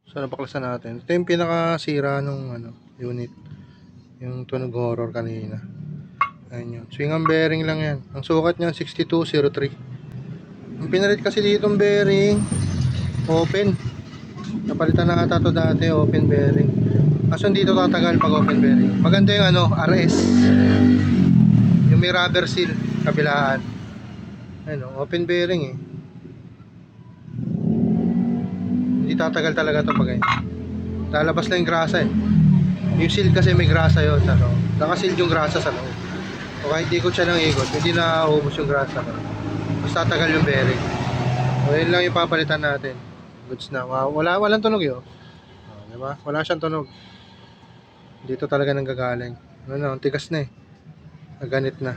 So napaklasan natin. Ito yung pinakasira nung unit. Yung tunog horror kanina. Ayun yun. Swing arm bearing lang yan. Ang sukat niya 6203. Ang pinalit kasi ditong bearing open. Napalitan na ata to dati, open bearing. Kaso dito tatagal pag open bearing. Maganda yung RS. Yung may rubber seal kabilaan. Ayun, open bearing eh. Hindi tatagal talaga to pag ganyan. Lalabas lang yung grasa eh. Yung seal kasi may grasa yun sa loob. Nakasil yung grasa sa loob. O kahit ikot siya ng ikot, hindi na ubos yung grasa. Mas tatagal yung bearing. O yun lang yung papalitan natin. Goods na. Walang tunog yun. Diba? Wala siyang tunog. Dito talaga nanggagaling. Ang tigas na eh. Naganit na.